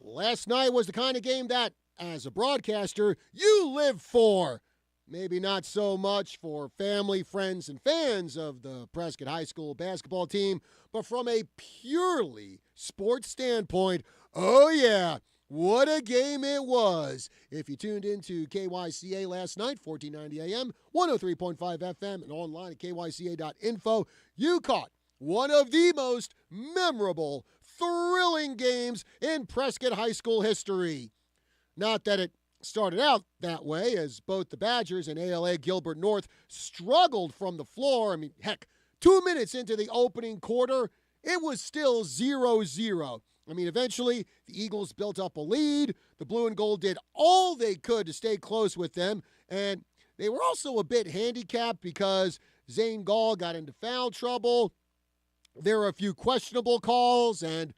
Last night was the kind of game that, as a broadcaster, you live for. Maybe not so much for family, friends, and fans of the Prescott High School basketball team, but from a purely sports standpoint, oh yeah, what a game it was. If you tuned into KYCA last night, 1490 AM, 103.5 FM, and online at kyca.info, you caught one of the most memorable, thrilling games in Prescott High School history. Not that it started out that way, as both the Badgers and ALA Gilbert North struggled from the floor. I mean, heck, 2 minutes into the opening quarter, it was still 0-0. I mean, eventually, the Eagles built up a lead. The blue and gold did all they could to stay close with them, and they were also a bit handicapped because Zane Gall got into foul trouble. There were a few questionable calls and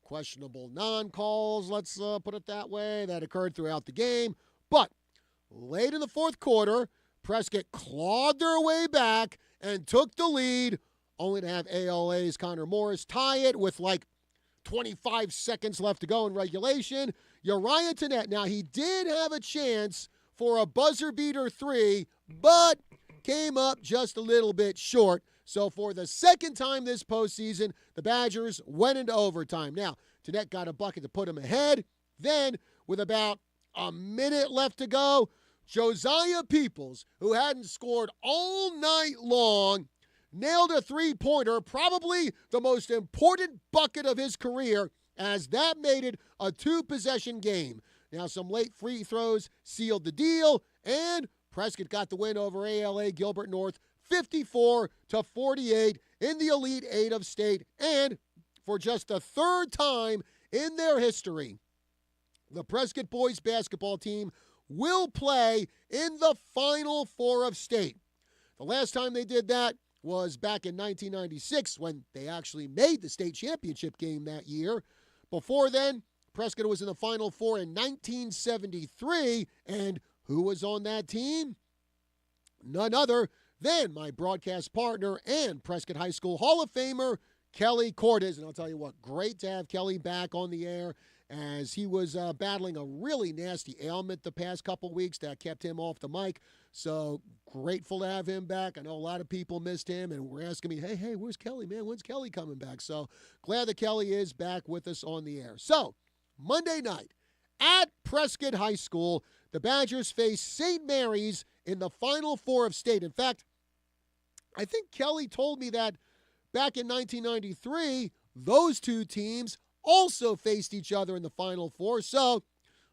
questionable non-calls, let's put it that way, that occurred throughout the game. But late in the fourth quarter, Prescott clawed their way back and took the lead, only to have ALA's Connor Morris tie it with like 25 seconds left to go in regulation. Uriah Tennette, now he did have a chance for a buzzer beater three, but came up just a little bit short. So for the second time this postseason, the Badgers went into overtime. Now, Tennette got a bucket to put him ahead. Then, with about a minute left to go, Josiah Peoples, who hadn't scored all night long, nailed a three-pointer, probably the most important bucket of his career, as that made it a two-possession game. Now, some late free throws sealed the deal, and Prescott got the win over ALA Gilbert North 54-48 in the Elite Eight of state. And for just the third time in their history, the Prescott boys basketball team will play in the Final Four of state. The last time they did that was back in 1996 when they actually made the state championship game that year. Before then, Prescott was in the Final Four in 1973, and who was on that team? None other than my broadcast partner and Prescott High School Hall of Famer, Kelly Cordes. And I'll tell you what, great to have Kelly back on the air, as he was battling a really nasty ailment the past couple weeks that kept him off the mic. So grateful to have him back. I know a lot of people missed him and were asking me, hey, where's Kelly, man? When's Kelly coming back? So glad that Kelly is back with us on the air. So Monday night at Prescott High School, the Badgers face St. Mary's in the Final Four of state. In fact, I think Kelly told me that back in 1993, those two teams also faced each other in the Final Four. So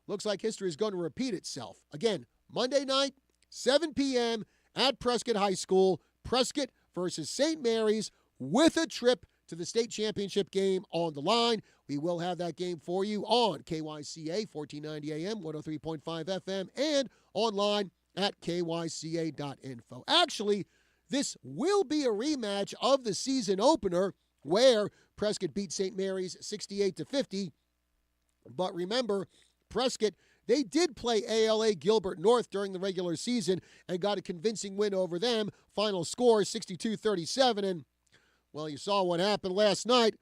looks like history is going to repeat itself. Again, Monday night, 7 p.m. at Prescott High School. Prescott versus St. Mary's with a trip to the state championship game on the line. We will have that game for you on KYCA, 1490 AM, 103.5 FM, and online at kyca.info. Actually, this will be a rematch of the season opener where Prescott beat St. Mary's 68-50. But remember, Prescott, they did play ALA Gilbert North during the regular season and got a convincing win over them. Final score 62-37. And, well, you saw what happened last night.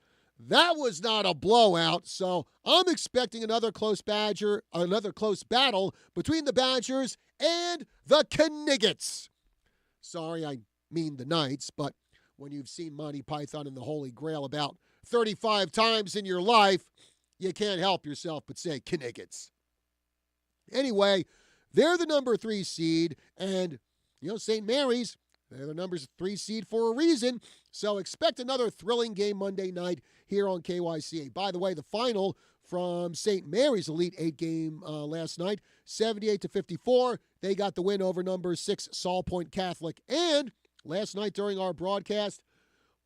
That was not a blowout. So I'm expecting another close battle between the Badgers and the Kniggets. Sorry, I mean the Knights, but when you've seen Monty Python and the Holy Grail about 35 times in your life, you can't help yourself but say Kniggets. Anyway, they're the number 3 seed, and, St. Mary's, they're the number 3 seed for a reason. So expect another thrilling game Monday night here on KYCA. By the way, the final from St. Mary's Elite 8 game last night, 78-54. They got the win over number 6 Saul Point Catholic. And last night during our broadcast,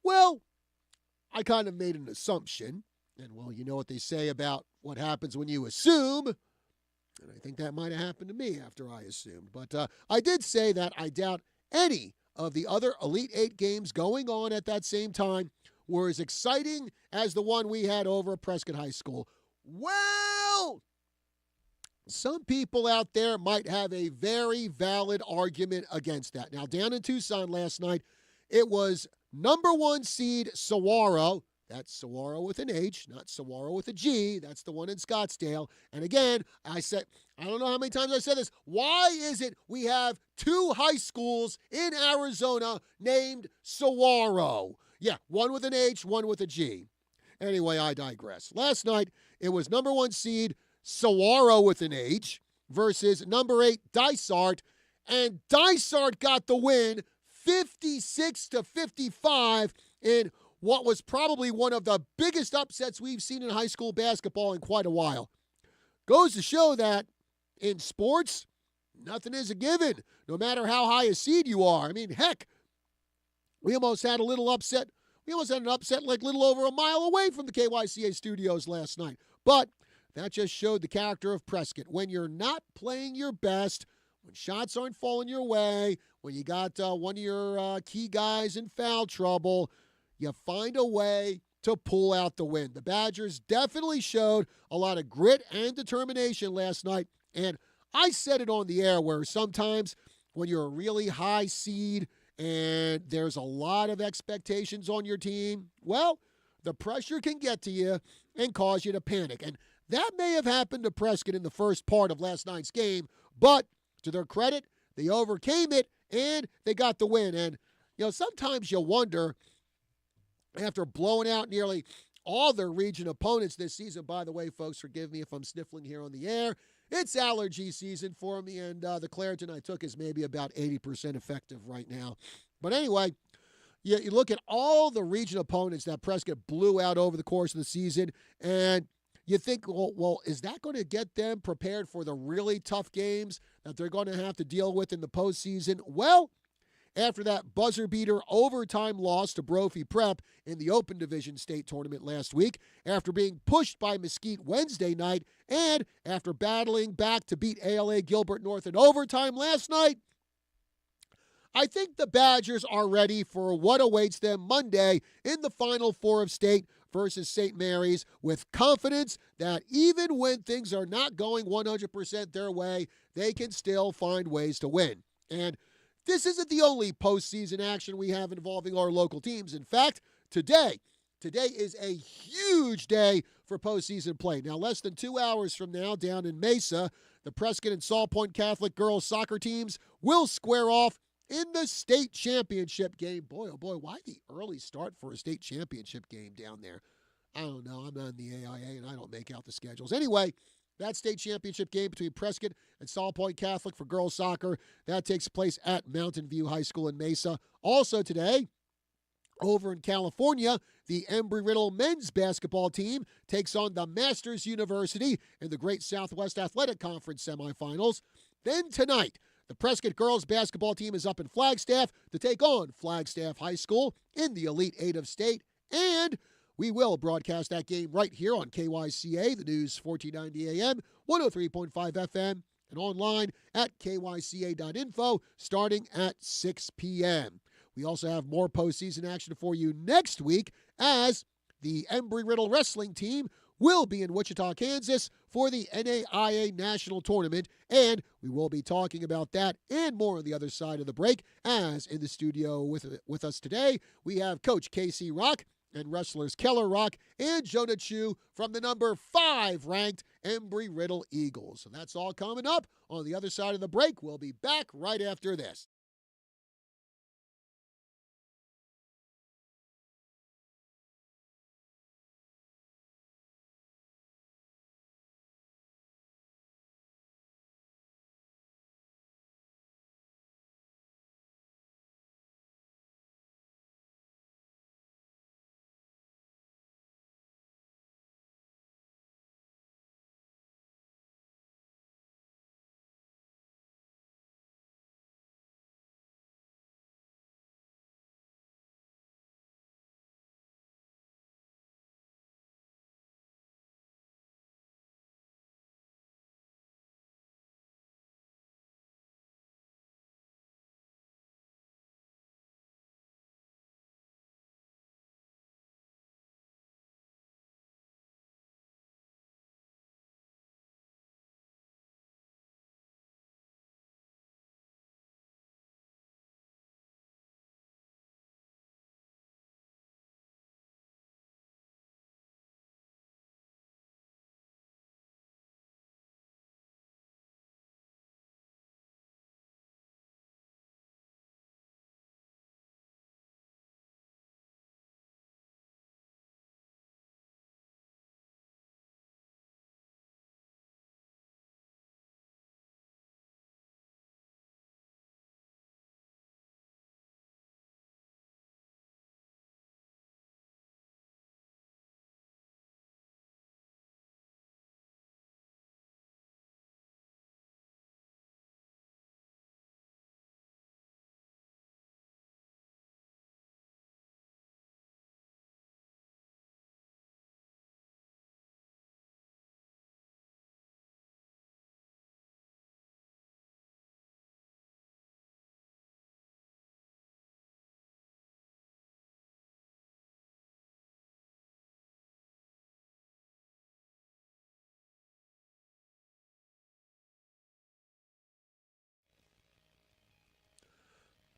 well, I kind of made an assumption. And, well, you know what they say about what happens when you assume. And I think that might have happened to me after I assumed. But I did say that I doubt any of the other Elite 8 games going on at that same time were as exciting as the one we had over at Prescott High School. Well, some people out there might have a very valid argument against that. Now, down in Tucson last night, it was number 1 seed Saguaro That's Saguaro with an H, not Saguaro with a G. That's the one in Scottsdale. And again, I don't know how many times I said this. Why is it we have two high schools in Arizona named Saguaro? Yeah, one with an H, one with a G. Anyway, I digress. Last night, it was number 1 seed Saguaro with an H versus number 8 Dysart. And Dysart got the win 56-55 in what was probably one of the biggest upsets we've seen in high school basketball in quite a while. Goes to show that in sports, nothing is a given, no matter how high a seed you are. I mean, heck, we almost had a little upset. We almost had an upset like little over a mile away from the KYCA studios last night. But that just showed the character of Prescott. When you're not playing your best, when shots aren't falling your way, when you got one of your key guys in foul trouble, you find a way to pull out the win. The Badgers definitely showed a lot of grit and determination last night. And I said it on the air where sometimes when you're a really high seed and there's a lot of expectations on your team, well, the pressure can get to you and cause you to panic. And that may have happened to Prescott in the first part of last night's game, but to their credit, they overcame it and they got the win. And, sometimes you wonder, after blowing out nearly all their region opponents this season. By the way, folks, forgive me if I'm sniffling here on the air. It's allergy season for me, and the Claritin I took is maybe about 80% effective right now. But anyway, you look at all the region opponents that Prescott blew out over the course of the season, and you think, well, is that going to get them prepared for the really tough games that they're going to have to deal with in the postseason? Well, after that buzzer-beater overtime loss to Brophy Prep in the Open Division State Tournament last week, after being pushed by Mesquite Wednesday night, and after battling back to beat ALA Gilbert North in overtime last night, I think the Badgers are ready for what awaits them Monday in the Final Four of State versus St. Mary's, with confidence that even when things are not going 100% their way, they can still find ways to win. And this isn't the only postseason action we have involving our local teams. In fact, today is a huge day for postseason play. Now, less than 2 hours from now, down in Mesa, the Prescott and Saw Point Catholic girls soccer teams will square off in the state championship game. Boy, oh boy, why the early start for a state championship game down there? I don't know. I'm not in the AIA, and I don't make out the schedules. Anyway, that state championship game between Prescott and Saw Point Catholic for girls soccer, that takes place at Mountain View High School in Mesa. Also today, over in California, the Embry-Riddle men's basketball team takes on the Masters University in the Great Southwest Athletic Conference semifinals. Then tonight, the Prescott girls basketball team is up in Flagstaff to take on Flagstaff High School in the Elite Eight of State. And we will broadcast that game right here on KYCA, the News 1490 AM, 103.5 FM, and online at kyca.info starting at 6 p.m. We also have more postseason action for you next week as the Embry-Riddle wrestling team will be in Wichita, Kansas for the NAIA National Tournament, and we will be talking about that and more on the other side of the break, as in the studio with us today, we have Coach Casey Rock and wrestlers Keller Rock and Jonah Chu from the number 5 ranked Embry-Riddle Eagles. So that's all coming up on the other side of the break. We'll be back right after this.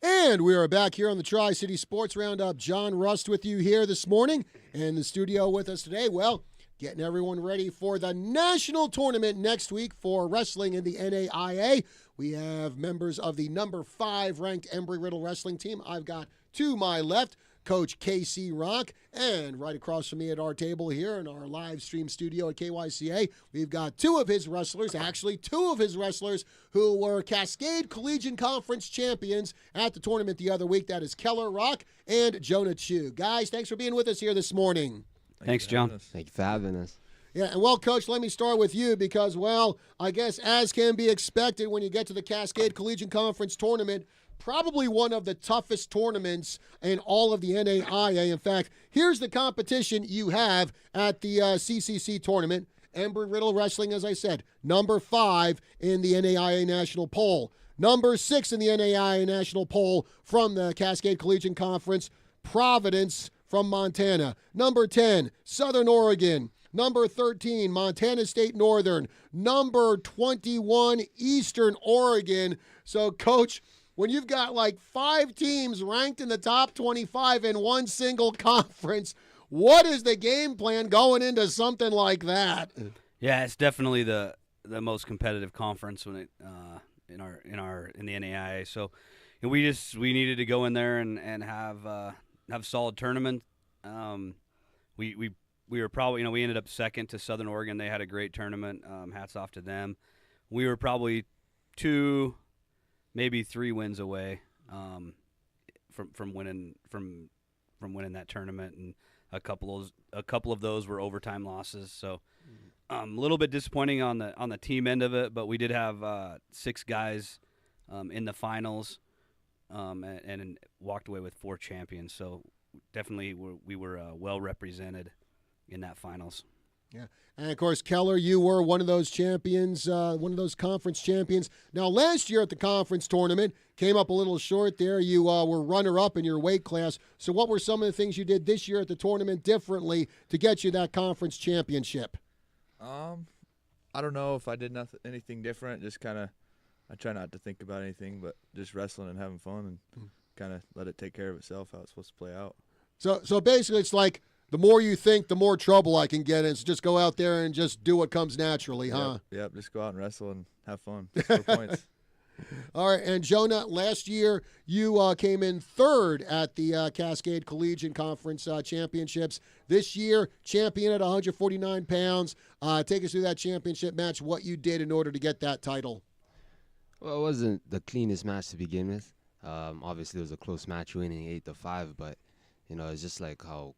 And we are back here on the Tri-City Sports Roundup. John Rust with you here this morning. And in the studio with us today, well, getting everyone ready for the national tournament next week for wrestling in the NAIA. We have members of the number 5 ranked Embry-Riddle wrestling team. I've got to my left, Coach KC Rock, and right across from me at our table here in our live stream studio at KYCA, we've got two of his wrestlers who were Cascade Collegiate Conference champions at the tournament the other week. That is Keller Rock and Jonah Chu. Guys, thanks for being with us here this morning. Thanks, John. Thank you for having us. Yeah, and well, Coach, let me start with you because, well, I guess as can be expected when you get to the Cascade Collegiate Conference tournament, probably one of the toughest tournaments in all of the NAIA. In fact, here's the competition you have at the CCC tournament. Embry-Riddle Wrestling, as I said, number 5 in the NAIA National Poll. Number 6 in the NAIA National Poll from the Cascade Collegiate Conference, Providence from Montana. Number 10, Southern Oregon. Number 13, Montana State Northern. Number 21, Eastern Oregon. So, Coach, when you've got like 5 teams ranked in the top 25 in one single conference, what is the game plan going into something like that? Yeah, it's definitely the most competitive conference when it in the NAIA. So we needed to go in there and have solid tournament. We were probably, we ended up second to Southern Oregon. They had a great tournament. Hats off to them. We were probably 2, maybe 3 wins away from winning that tournament, and a couple of those were overtime losses. So a little bit disappointing on the team end of it, but we did have 6 guys in the finals and walked away with 4 champions. So definitely we were well represented in that finals. Yeah. And, of course, Keller, you were one of those champions, one of those conference champions. Now, last year at the conference tournament, came up a little short there. You were runner-up in your weight class. So what were some of the things you did this year at the tournament differently to get you that conference championship? I don't know if I did anything different. Just kind of, I try not to think about anything, but just wrestling and having fun and kind of let it take care of itself, how it's supposed to play out. So basically it's like, the more you think, the more trouble I can get in. So just go out there and just do what comes naturally, huh? Yep, just go out and wrestle and have fun. Score points. All right, and Jonah, last year you came in 3rd at the Cascade Collegiate Conference Championships. This year, champion at 149 pounds. Take us through that championship match, what you did in order to get that title. Well, it wasn't the cleanest match to begin with. Obviously, it was a close match, winning 8-5, but, it's just like how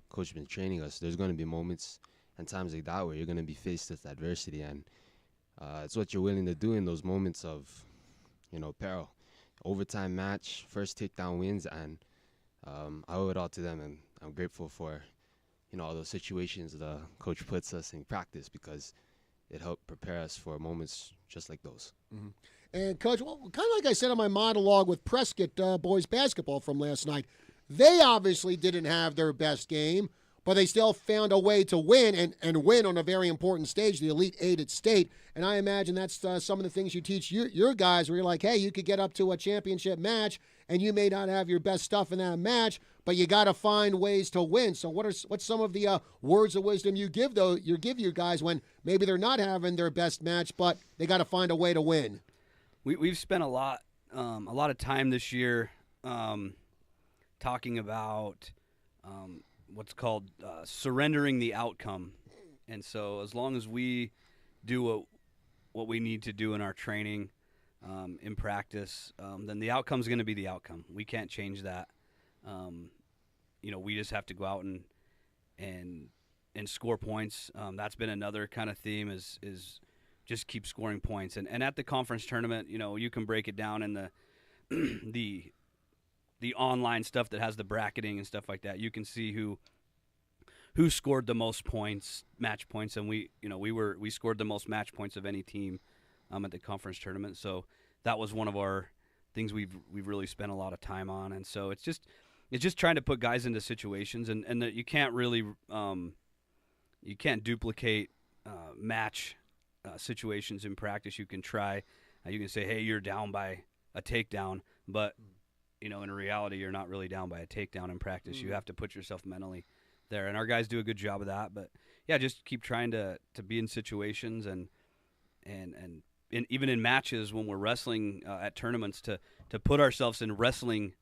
Coach been training us. There's going to be moments and times like that where you're going to be faced with adversity, and it's what you're willing to do in those moments of, peril. Overtime match, first takedown wins, and I owe it all to them, and I'm grateful for, all those situations the coach puts us in practice because it helped prepare us for moments just like those. Mm-hmm. And, Coach, well, kind of like I said in my monologue with Prescott boys basketball from last night, they obviously didn't have their best game, but they still found a way to win and win on a very important stage, the Elite 8 at state. And I imagine that's some of the things you teach your guys where you're like, hey, you could get up to a championship match and you may not have your best stuff in that match, but you got to find ways to win. So what's some of the words of wisdom you give your guys when maybe they're not having their best match, but they got to find a way to win? We've spent a lot of time this year talking about what's called surrendering the outcome. And so as long as we do what we need to do in our training, in practice, then the outcome is going to be the outcome. We can't change that. We just have to go out and score points. That's been another kind of theme is just keep scoring points. And at the conference tournament, you can break it down in the the online stuff that has the bracketing and stuff like that. You can see who scored the most points, match points, and we scored the most match points of any team at the conference tournament. So that was one of our things we've really spent a lot of time on. And so it's just trying to put guys into situations, and that you can't really you can't duplicate match situations in practice. You can try. You can say, hey, you're down by a takedown, but in reality, you're not really down by a takedown in practice. You have to put yourself mentally there, and our guys do a good job of that. But yeah, just keep trying to be in situations and even in matches when we're wrestling at tournaments to put ourselves in wrestling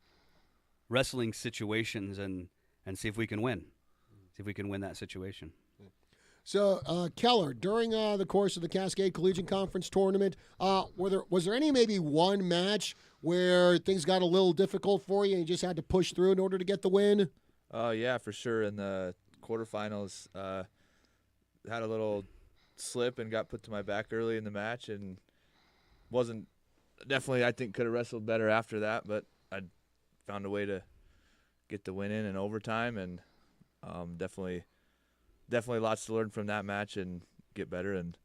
situations and see if we can win. See if we can win that situation. So, Keller, during the course of the Cascade Collegiate Conference tournament, was there any maybe one match where things got a little difficult for you and you just had to push through in order to get the win? Oh, yeah, for sure. In the quarterfinals, had a little slip and got put to my back early in the match, and I think could have wrestled better after that, but I found a way to get the win in overtime, and definitely lots to learn from that match and get better, and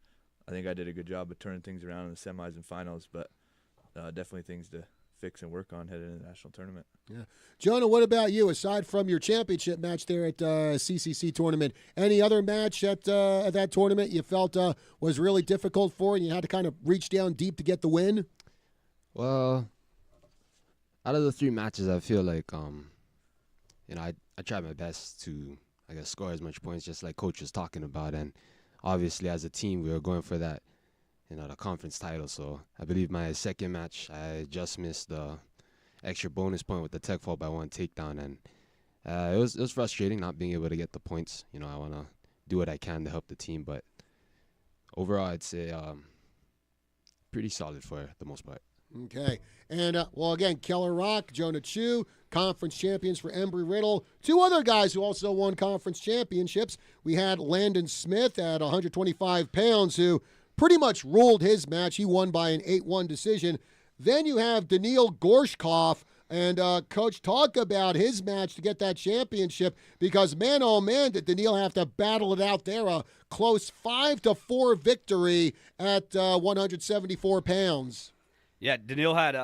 I think I did a good job of turning things around in the semis and finals, but definitely things to fix and work on heading into the national tournament. Yeah. Jonah, what about you? Aside from your championship match there at CCC tournament, any other match at that tournament you felt was really difficult for you and you had to kind of reach down deep to get the win? Well, out of the 3 matches, I feel like, I tried my best to, I guess, score as much points, just like Coach was talking about. And obviously, as a team, we were going for that, the conference title. So I believe my second match, I just missed the extra bonus point with the tech fall by 1 takedown. And it was frustrating not being able to get the points. I want to do what I can to help the team. But overall, I'd say pretty solid for the most part. Okay. And, again, Keller Rock, Jonah Chu, conference champions for Embry-Riddle. 2 other guys who also won conference championships. We had Landon Smith at 125 pounds who pretty much ruled his match. He won by an 8-1 decision. Then you have Daniil Gorshkov. And, Coach, talk about his match to get that championship because, man, oh, man, did Daniil have to battle it out there. A close 5-4 victory at 174 pounds. Yeah, Daniil had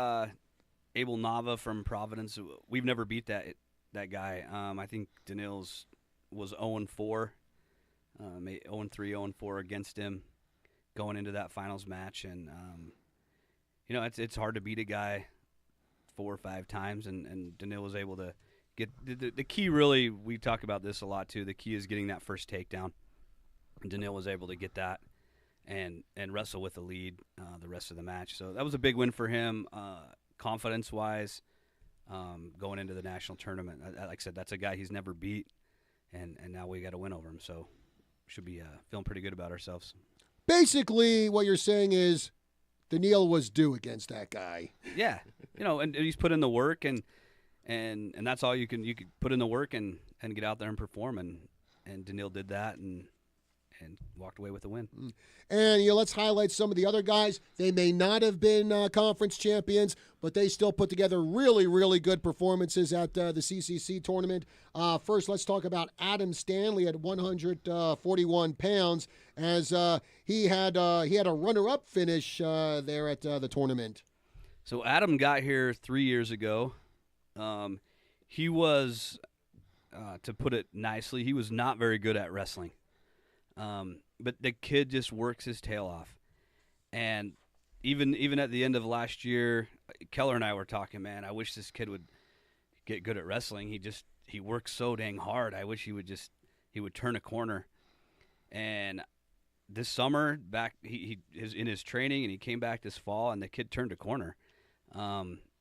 Abel Nava from Providence. We've never beat that guy. I think Daniil's was 0-4, 0-3, 0-4 against him going into that finals match. And, it's hard to beat a guy 4 or 5 times, and Daniil was able to get the key. Really, we talk about this a lot, too. The key is getting that first takedown. And Daniil was able to get that and wrestle with the lead the rest of the match. So that was a big win for him, confidence-wise, going into the national tournament. Like I said, that's a guy he's never beat, and now we got to win over him. So should be feeling pretty good about ourselves. Basically, what you're saying is Daniil was due against that guy. Yeah, and he's put in the work, and that's all you could put in the work and get out there and perform, and Daniil did that and walked away with the win. And let's highlight some of the other guys. They may not have been conference champions, but they still put together really, really good performances at the CCC tournament. First, let's talk about Adam Stanley at 141 pounds, as he had a runner-up finish there at the tournament. So Adam got here 3 years ago. He was, to put it nicely, he was not very good at wrestling. But the kid just works his tail off. And even at the end of last year, Keller and I were talking, man, I wish this kid would get good at wrestling. He works so dang hard. I wish he would turn a corner. And this summer, he is in his training, and he came back this fall, and the kid turned a corner.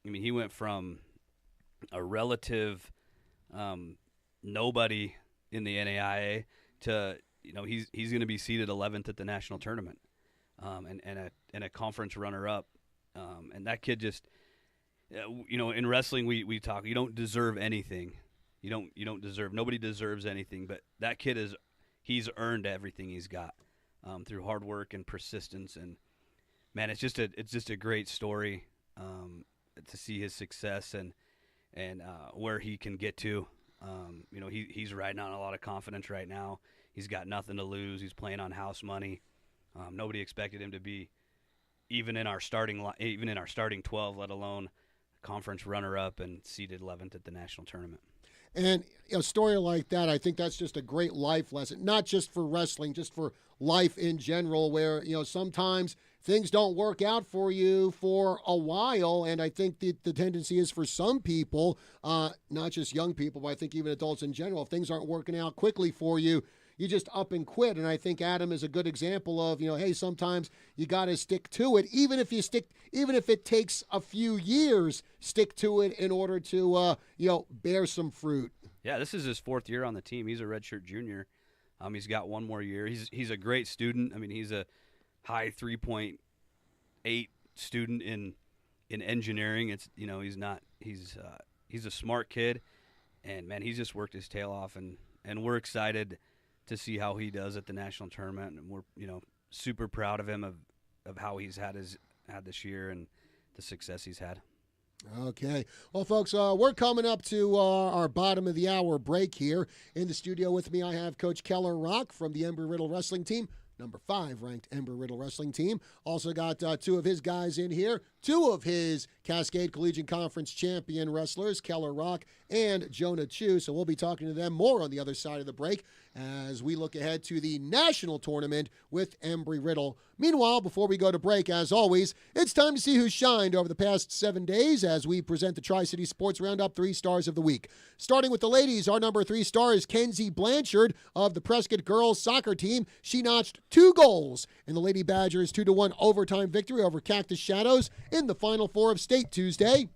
He went from a relative nobody in the NAIA to he's going to be seeded 11th at the national tournament, and a conference runner-up, and that kid just, in wrestling we talk. You don't deserve anything, nobody deserves anything, but that kid he's earned everything he's got through hard work and persistence, and man, it's just a great story to see his success and where he can get to. He's riding on a lot of confidence right now. He's got nothing to lose. He's playing on house money. Nobody expected him to be even in our starting 12, let alone conference runner-up and seeded 11th at the national tournament. And a story like that, I think that's just a great life lesson, not just for wrestling, just for life in general, where sometimes things don't work out for you for a while, and I think the tendency is for some people, not just young people, but I think even adults in general, if things aren't working out quickly for you, you just up and quit. And I think Adam is a good example of, hey, sometimes you got to stick to it. Even if it takes a few years, stick to it in order to, bear some fruit. Yeah, this is his 4th year on the team. He's a redshirt junior. He's got one more year. He's a great student. I mean, he's a high 3.8 student in engineering. It's he's a smart kid, and man, he's just worked his tail off, and we're excited to see how he does at the national tournament, and we're super proud of him of how he's had this year and the success he's had. Okay. Well, folks, we're coming up to our bottom of the hour break here. In the studio with me, I have Coach Keller Rock from the Embry-Riddle Wrestling Team, number 5 ranked Embry-Riddle Wrestling Team. Also got 2 of his guys in here, 2 of his Cascade Collegiate Conference champion wrestlers, Keller Rock and Jonah Chu. So we'll be talking to them more on the other side of the break as we look ahead to the national tournament with Embry-Riddle. Meanwhile, before we go to break, as always, it's time to see who shined over the past 7 days as we present the Tri-City Sports Roundup 3 Stars of the Week. Starting with the ladies, our number 3 star is Kenzie Blanchard of the Prescott girls soccer team. She notched 2 goals in the Lady Badgers' 2-1 overtime victory over Cactus Shadows in the Final Four of State Tuesday.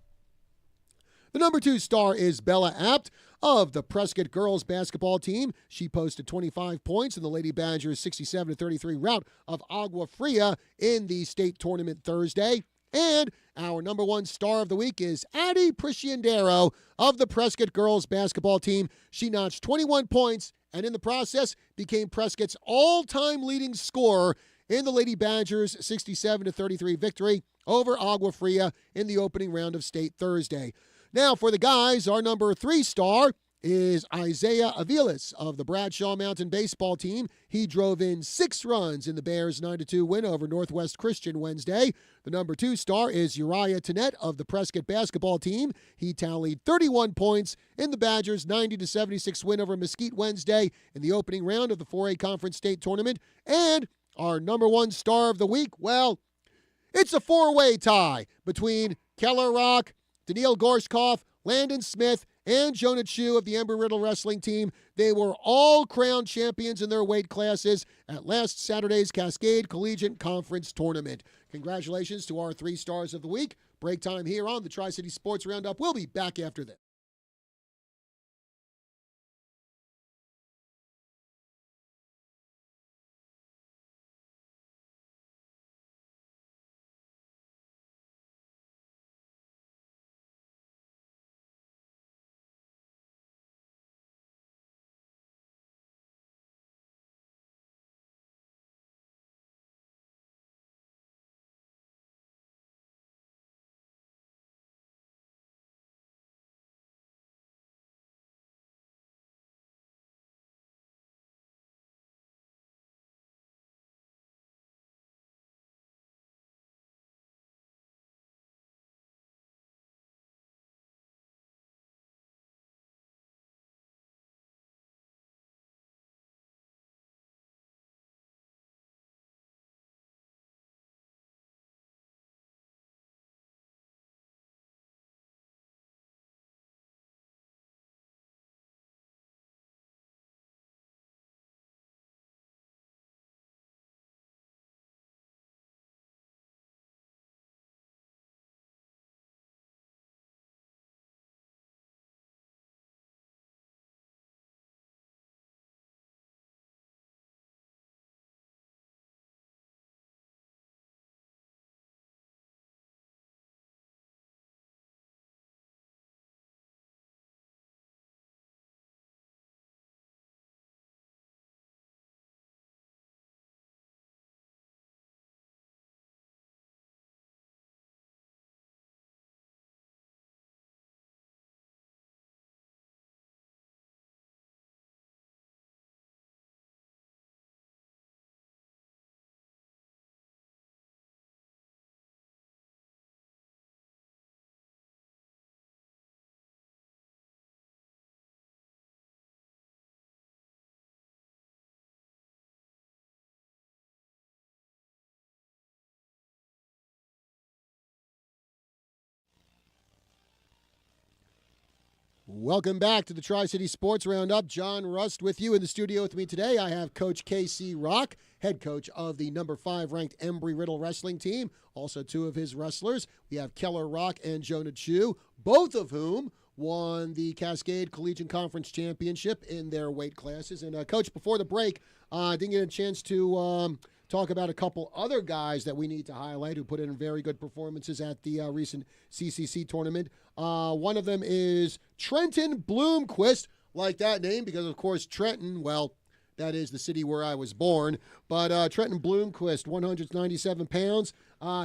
The number 2 star is Bella Apt of the Prescott girls basketball team. She posted 25 points in the Lady Badgers' 67-33 rout of Agua Fria in the state tournament Thursday. And our number 1 star of the week is Addie Prisciandero of the Prescott girls basketball team. She notched 21 points and in the process became Prescott's all-time leading scorer in the Lady Badgers' 67-33 victory over Agua Fria in the opening round of state Thursday. Now, for the guys, our number 3 star is Isaiah Aviles of the Bradshaw Mountain baseball team. He drove in 6 runs in the Bears' 9-2 win over Northwest Christian Wednesday. The number 2 star is Uriah Tennett of the Prescott basketball team. He tallied 31 points in the Badgers' 90-76 win over Mesquite Wednesday in the opening round of the 4A Conference State Tournament. And our number 1 star of the week, well, it's a 4-way tie between Keller Rock, Daniil Gorshkov, Landon Smith, and Jonah Chu of the Embry-Riddle Wrestling Team. They were all crowned champions in their weight classes at last Saturday's Cascade Collegiate Conference Tournament. Congratulations to our 3 stars of the week. Break time here on the Tri-City Sports Roundup. We'll be back after this. Welcome back to the Tri-City Sports Roundup. John Rust with you in the studio with me today. I have Coach KC Rock, head coach of the number 5 ranked Embry-Riddle wrestling team. Also 2 of his wrestlers. We have Keller Rock and Jonah Chu, both of whom won the Cascade Collegiate Conference Championship in their weight classes. And Coach, before the break, I didn't get a chance to talk about a couple other guys that we need to highlight who put in very good performances at the recent CCC tournament. One of them is Trenton Bloomquist, like that name because, of course, Trenton, well, that is the city where I was born. But Trenton Bloomquist, 197 pounds.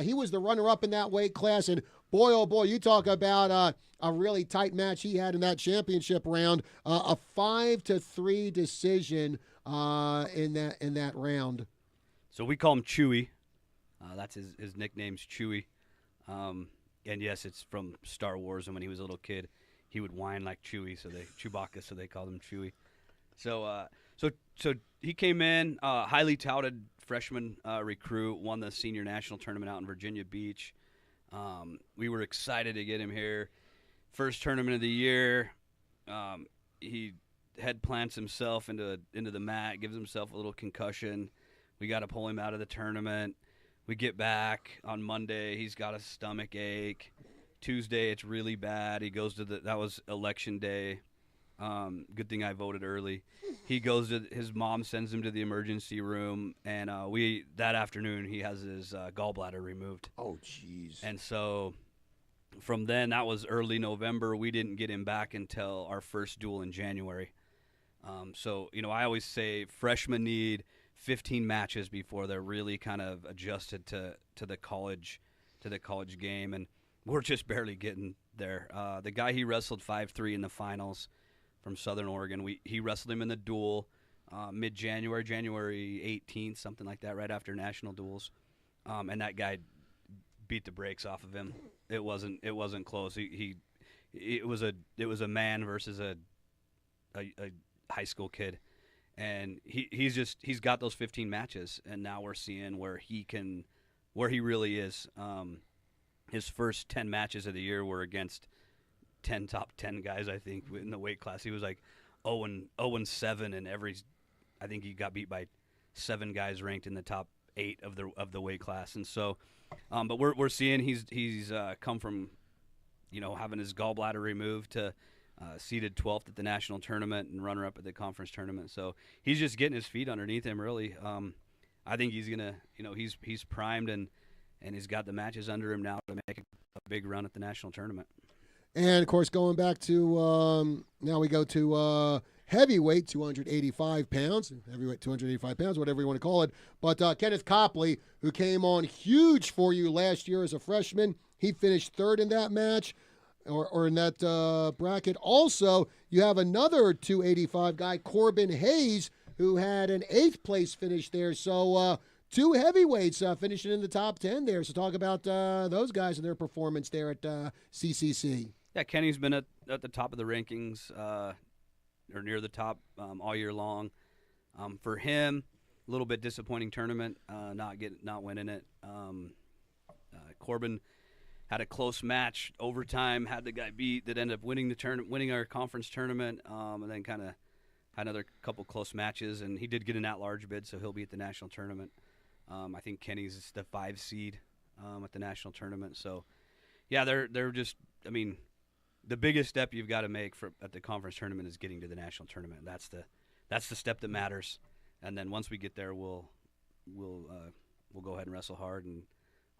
He was the runner-up in that weight class. And boy, oh boy, you talk about a really tight match he had in that championship round. A 5-3 decision in that round. So we call him Chewy. That's his nickname's Chewy. And yes, it's from Star Wars. And when he was a little kid, he would whine like Chewy, Chewbacca, so they called him Chewy. So he came in, highly touted freshman recruit, won the senior national tournament out in Virginia Beach. We were excited to get him here. First tournament of the year. He head plants himself into the mat, gives himself a little concussion. We got to pull him out of the tournament. We get back on Monday. He's got a stomach ache. Tuesday, it's really bad. He goes to that was election day. Good thing I voted early. He goes to his mom sends him to the emergency room, and that afternoon he has his gallbladder removed. Oh, jeez. And so from then, that was early November. We didn't get him back until our first duel in January. So I always say freshmen need 15 matches before they're really kind of adjusted to the college game, and we're just barely getting there. The guy he wrestled 5-3 in the finals from Southern Oregon, he wrestled him in the duel mid-January, January 18th, something like that, right after national duels, and that guy beat the brakes off of him. It wasn't close. It was a man versus a high school kid. And he's got those 15 matches, and now we're seeing where he really is. His first 10 matches of the year were against top 10 guys, I think, in the weight class. He was like 0-7 in every. I think he got beat by 7 guys ranked in the top 8 of the weight class, and so. But we're seeing he's come from, having his gallbladder removed to. Seeded 12th at the national tournament and runner-up at the conference tournament. So he's just getting his feet underneath him, really. I think he's gonna, he's primed and he's got the matches under him now to make a big run at the national tournament. And of course, going back to now we go to heavyweight, 285 pounds, heavyweight 285 pounds, whatever you want to call it. But Kenneth Copley, who came on huge for you last year as a freshman, he finished 3rd in that match. Or in that bracket. Also, you have another 285 guy, Corbin Hayes, who had an 8th place finish there. So 2 heavyweights finishing in the top 10 there. So talk about those guys and their performance there at CCC. Yeah, Kenny's been at the top of the rankings or near the top all year long. For him, a little bit disappointing tournament, not winning it. Corbin had a close match, overtime, had the guy beat that ended up winning our conference tournament, and then kind of had another couple close matches, and he did get an at-large bid, so he'll be at the national tournament. I think Kenny's the 5 seed at the national tournament. So, yeah, they're just, the biggest step you've got to make at the conference tournament is getting to the national tournament. That's the step that matters. And then once we get there, we'll go ahead and wrestle hard, and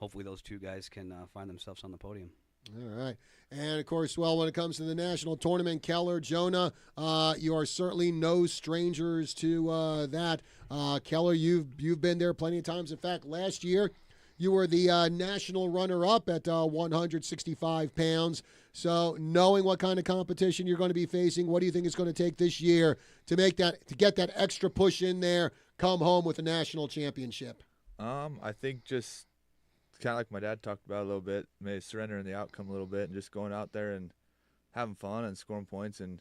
hopefully those 2 guys can find themselves on the podium. All right. And, of course, well, when it comes to the national tournament, Keller, Jonah, you are certainly no strangers to that. Keller, you've been there plenty of times. In fact, last year you were the national runner-up at 165 pounds. So knowing what kind of competition you're going to be facing, what do you think it's going to take this year to get that extra push in there, come home with a national championship? I think just kind of like my dad talked about a little bit, maybe surrendering the outcome a little bit and just going out there and having fun and scoring points and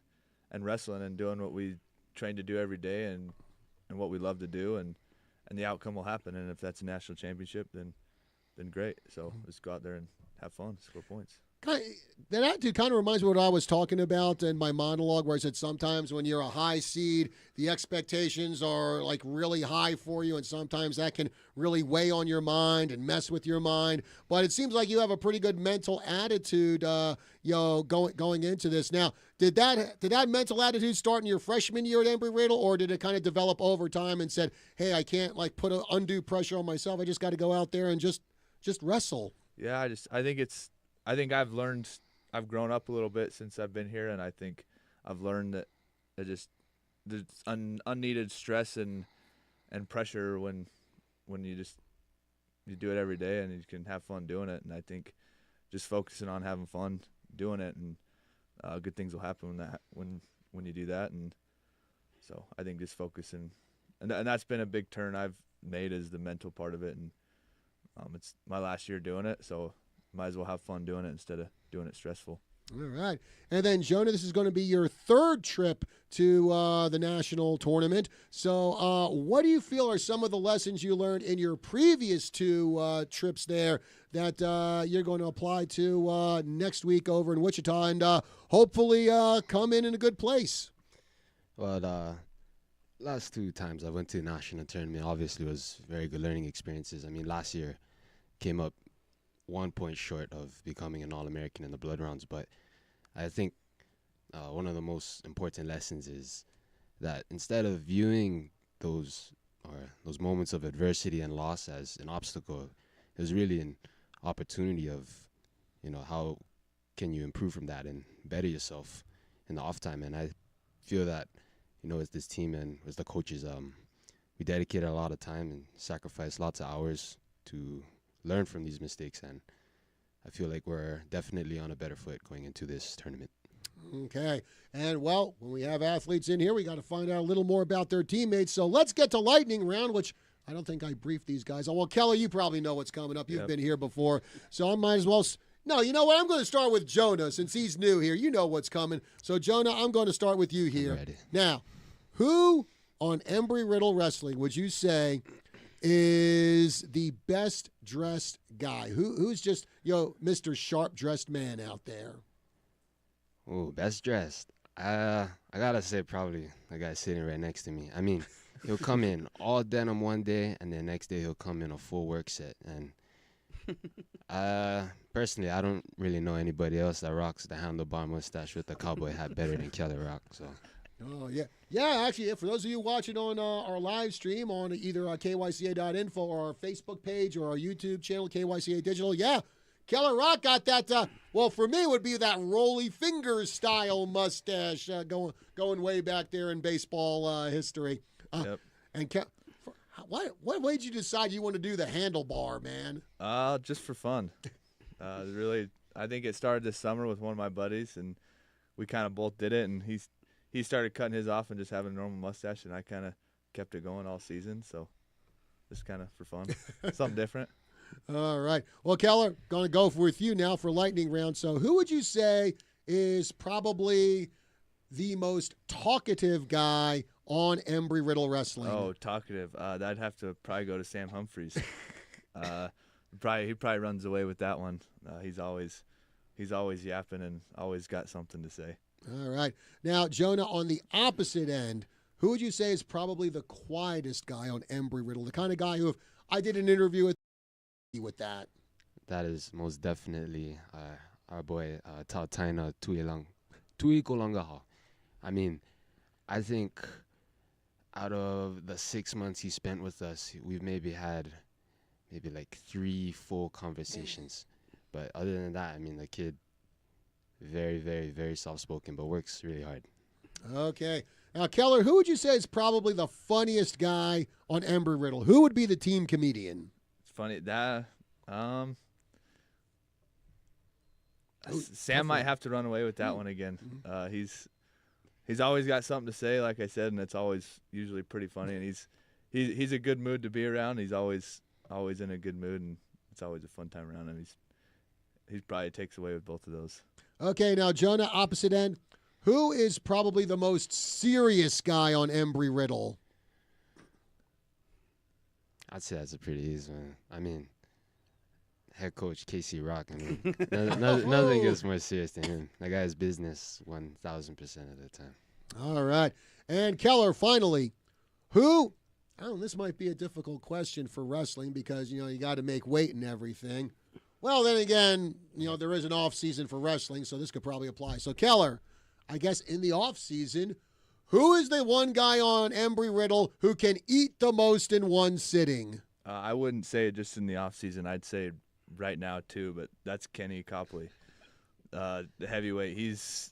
wrestling and doing what we train to do every day and what we love to do, and the outcome will happen. And if that's a national championship, then great. So let's go out there and have fun, score points. that attitude kind of reminds me of what I was talking about in my monologue, where I said sometimes when you're a high seed, the expectations are like really high for you, and sometimes that can really weigh on your mind and mess with your mind. But it seems like you have a pretty good mental attitude, going into this. Now, did that mental attitude start in your freshman year at Embry-Riddle, or did it kind of develop over time and said, hey, I can't like put undue pressure on myself. I just got to go out there and just wrestle? Yeah, I think I've grown up a little bit since I've been here, and I think I've learned that there's unneeded stress and pressure when you do it every day and you can have fun doing it. And I think just focusing on having fun doing it, and good things will happen when you do that. And so I think just focusing, and that's been a big turn I've made, is the mental part of it. And it's my last year doing it, so might as well have fun doing it instead of doing it stressful. All right. And then, Jonah, this is going to be your third trip to the national tournament. So what do you feel are some of the lessons you learned in your previous two trips there that you're going to apply to next week over in Wichita and hopefully come in a good place? Well, the last two times I went to the national tournament obviously was very good learning experiences. I mean, last year came up 1 point short of becoming an All-American in the blood rounds, but I think one of the most important lessons is that instead of viewing those moments of adversity and loss as an obstacle, it was really an opportunity of, how can you improve from that and better yourself in the off time. And I feel that, as this team and as the coaches, we dedicated a lot of time and sacrificed lots of hours to learn from these mistakes, and I feel like we're definitely on a better foot going into this tournament. Okay. And, well, when we have athletes in here, we got to find out a little more about their teammates. So let's get to lightning round, which I don't think I briefed these guys on. Well, Keller, you probably know what's coming up. You've been here before. So I might as well no, you know what? I'm going to start with Jonah since he's new here. You know what's coming. So, Jonah, I'm going to start with you here. Ready. Now, who on Embry-Riddle Wrestling would you say is the best dressed guy? Who's just, Mr. Sharp dressed man out there? Oh, best dressed. I gotta say probably the guy sitting right next to me. I mean, he'll come in all denim one day, and then next day he'll come in a full work set. And personally, I don't really know anybody else that rocks the handlebar mustache with the cowboy hat better than Kelly Rock. So. Oh, yeah. Yeah, actually, for those of you watching on our live stream on either KYCA.info or our Facebook page or our YouTube channel, KYCA Digital, yeah, Keller Rock got that, well, for me, it would be that Rolly Fingers style mustache going way back there in baseball history. Yep. And what made you decide you want to do the handlebar, man? Just for fun. Really, I think it started this summer with one of my buddies, and we kind of both did it, and he started cutting his off and just having a normal mustache, and I kind of kept it going all season. So just kind of for fun, something different. All right. Well, Keller, going to go with you now for lightning round. So who would you say is probably the most talkative guy on Embry-Riddle Wrestling? Oh, talkative. That'd have to probably go to Sam Humphreys. He probably runs away with that one. He's always yapping and always got something to say. All right. Now, Jonah, on the opposite end, who would you say is probably the quietest guy on Embry-Riddle? The kind of guy who, if I did an interview with that. That is most definitely our boy Tautaina Tuikolangaha. I mean, I think out of the 6 months he spent with us, we've had like 3 full conversations. But other than that, I mean, the kid, very, very, very soft-spoken, but works really hard. Okay. Now, Keller, who would you say is probably the funniest guy on Embry-Riddle? Who would be the team comedian? It's funny that Sam might have to run away with that one again. He's always got something to say, like I said, and it's always usually pretty funny. And he's a good mood to be around. He's always in a good mood, and it's always a fun time around him. He probably takes away with both of those. Okay, now Jonah, opposite end. Who is probably the most serious guy on Embry-Riddle? I'd say that's a pretty easy one. I mean, head coach Casey Rock. I mean, nothing gets more serious than him. That guy's business 1,000% of the time. All right. And Keller, finally, who? Oh, this might be a difficult question for wrestling because, you got to make weight and everything. Well, then again, there is an off season for wrestling, so this could probably apply. So, Keller, I guess in the off season, who is the one guy on Embry-Riddle who can eat the most in one sitting? I wouldn't say just in the off season. I'd say right now too, but that's Kenny Copley, the heavyweight. He's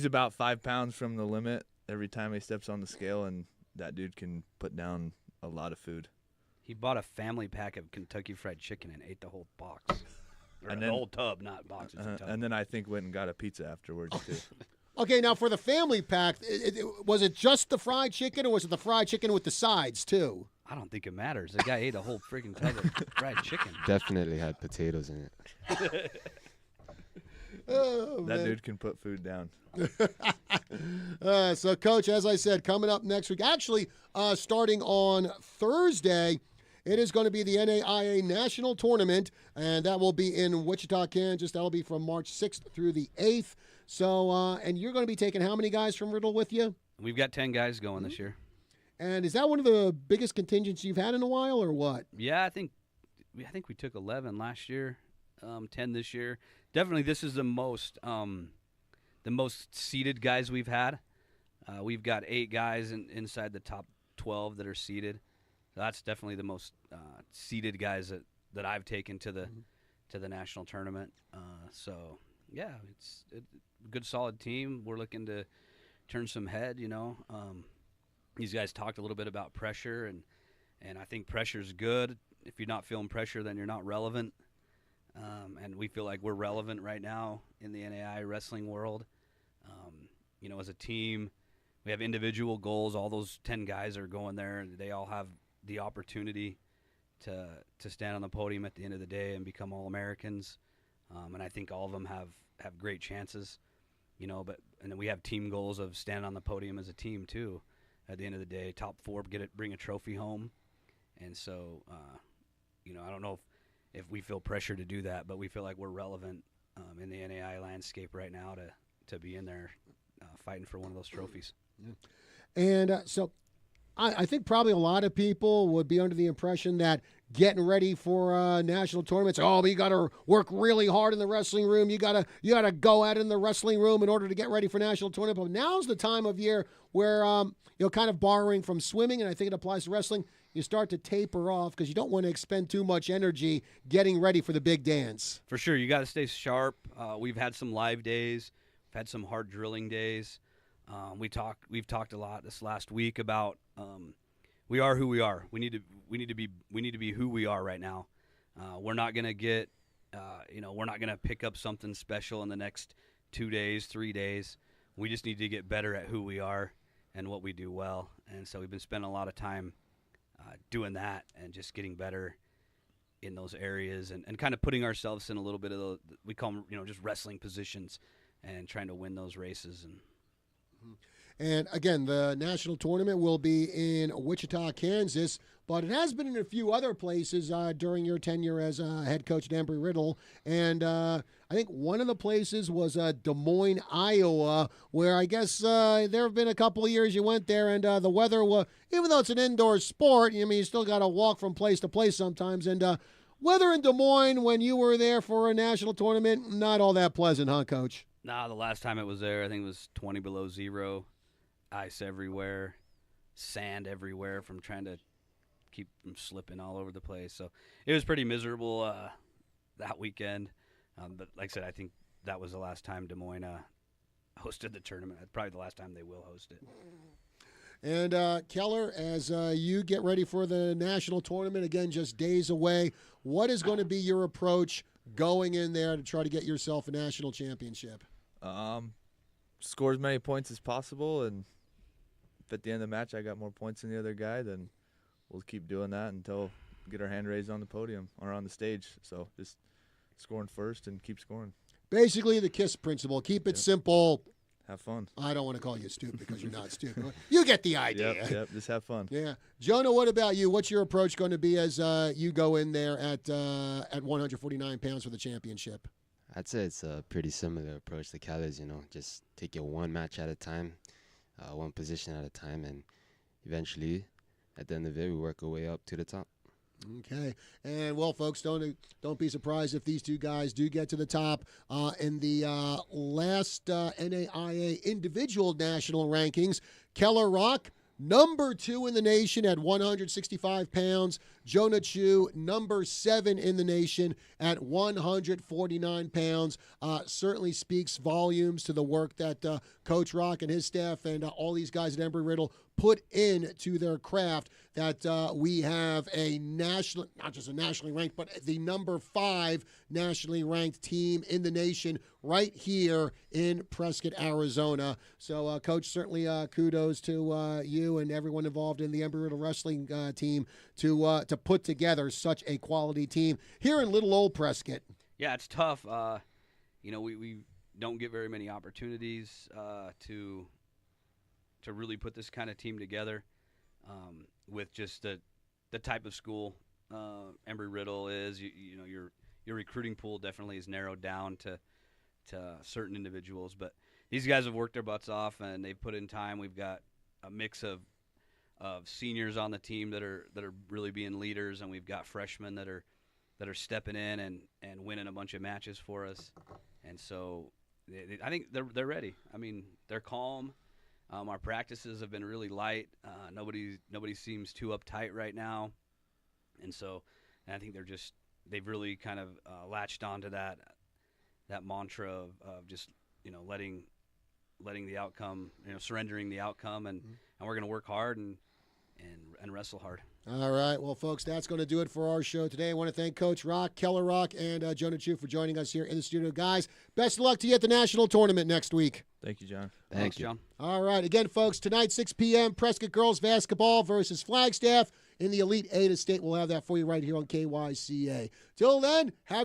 about 5 pounds from the limit every time he steps on the scale, and that dude can put down a lot of food. He bought a family pack of Kentucky Fried Chicken and ate the whole box. Or the whole tub, not box. It's a tub. And then I think went and got a pizza afterwards too. Okay, now for the family pack, was it just the fried chicken or was it the fried chicken with the sides too? I don't think it matters. The guy ate a whole freaking tub of fried chicken. Definitely had potatoes in it. Oh, that dude can put food down. So, Coach, as I said, coming up next week, actually starting on Thursday, it is going to be the NAIA National Tournament, and that will be in Wichita, Kansas. That will be from March 6th through the 8th. So, and you're going to be taking how many guys from Riddle with you? We've got 10 guys going this year. And is that one of the biggest contingents you've had in a while, or what? Yeah, I think we took 11 last year, 10 this year. Definitely, this is the most seeded guys we've had. We've got 8 guys inside the top 12 that are seeded. So that's definitely the most seeded guys that I've taken to the national tournament. So yeah, it's a good solid team. We're looking to turn some head. These guys talked a little bit about pressure, and I think pressure's good. If you're not feeling pressure, then you're not relevant. And we feel like we're relevant right now in the NAI wrestling world. As a team, we have individual goals. All those 10 guys are going there. They all have the opportunity to stand on the podium at the end of the day and become All-Americans. And I think all of them have great chances, and then we have team goals of standing on the podium as a team too. At the end of the day, top 4 bring a trophy home. And so, I don't know if we feel pressure to do that, but we feel like we're relevant in the NAI landscape right now to be in there fighting for one of those trophies. And so I think probably a lot of people would be under the impression that getting ready for national tournaments, but you got to work really hard in the wrestling room. You got to go at it in the wrestling room in order to get ready for national tournament. But now's the time of year where, kind of borrowing from swimming, and I think it applies to wrestling, you start to taper off because you don't want to expend too much energy getting ready for the big dance. For sure, you got to stay sharp. We've had some live days. We've had some hard drilling days. We've talked a lot this last week about we are who we are. We need to be who we are right now. We're not gonna get we're not gonna pick up something special in the next 2 days, 3 days. We just need to get better at who we are and what we do well. And so we've been spending a lot of time doing that and just getting better in those areas and kind of putting ourselves in a little bit of we call them just wrestling positions and trying to win those races. And again, the national tournament will be in Wichita, Kansas, but it has been in a few other places during your tenure as head coach at Embry-Riddle. And I think one of the places was Des Moines, Iowa, where I guess there have been a couple of years you went there, and the weather was, even though it's an indoor sport, you still got to walk from place to place sometimes. And weather in Des Moines when you were there for a national tournament, not all that pleasant, huh, Coach? Nah, the last time it was there, I think it was 20 below zero, ice everywhere, sand everywhere from trying to keep from slipping all over the place. So it was pretty miserable that weekend. But like I said, I think that was the last time Des Moines hosted the tournament. Probably the last time they will host it. And Keller, as you get ready for the national tournament, again, just days away, what is going to be your approach going in there to try to get yourself a national championship? Score as many points as possible, and if at the end of the match I got more points than the other guy, then we'll keep doing that until we get our hand raised on the podium or on the stage. So just scoring first and keep scoring. Basically the KISS principle. Keep it simple. have fun. I don't want to call you stupid because you're not stupid. You get the idea. Yep, just have fun. Yeah. Jonah, what about you? What's your approach going to be as you go in there at 149 pounds for the championship? I'd say it's a pretty similar approach to Kelly's, just take it one match at a time, one position at a time, and eventually, at the end of it, we work our way up to the top. Okay. And, well, folks, don't be surprised if these two guys do get to the top in the last NAIA individual national rankings. Keller Rock, number 2 in the nation at 165 pounds. Jonah Chu, number 7 in the nation at 149 pounds. Certainly speaks volumes to the work that Coach Rock and his staff and all these guys at Embry-Riddle put into their craft, that we have a national, not just a nationally ranked, but the number 5 nationally ranked team in the nation right here in Prescott, Arizona. So, Coach, certainly kudos to you and everyone involved in the Embry-Riddle wrestling team to put together such a quality team here in little old Prescott. Yeah, it's tough. We don't get very many opportunities to really put this kind of team together with just the type of school Embry-Riddle is. Your recruiting pool definitely is narrowed down to certain individuals, but these guys have worked their butts off and they've put in time. We've got a mix of seniors on the team that are really being leaders, and we've got freshmen that are stepping in and winning a bunch of matches for us. And so I think they're ready. I mean, they're calm. Our practices have been really light. Nobody seems too uptight right now, and I think they've really kind of latched onto that mantra of just letting the outcome, surrendering the outcome, and we're going to work hard and wrestle hard. All right. Well, folks, that's going to do it for our show today. I want to thank Coach Rock, Keller Rock, and Jonah Chu for joining us here in the studio. Guys, best of luck to you at the national tournament next week. Thank you, John. Thanks, John. All right. Again, folks, tonight, 6 p.m., Prescott girls basketball versus Flagstaff in the Elite 8 of state. We'll have that for you right here on KYCA. Till then, have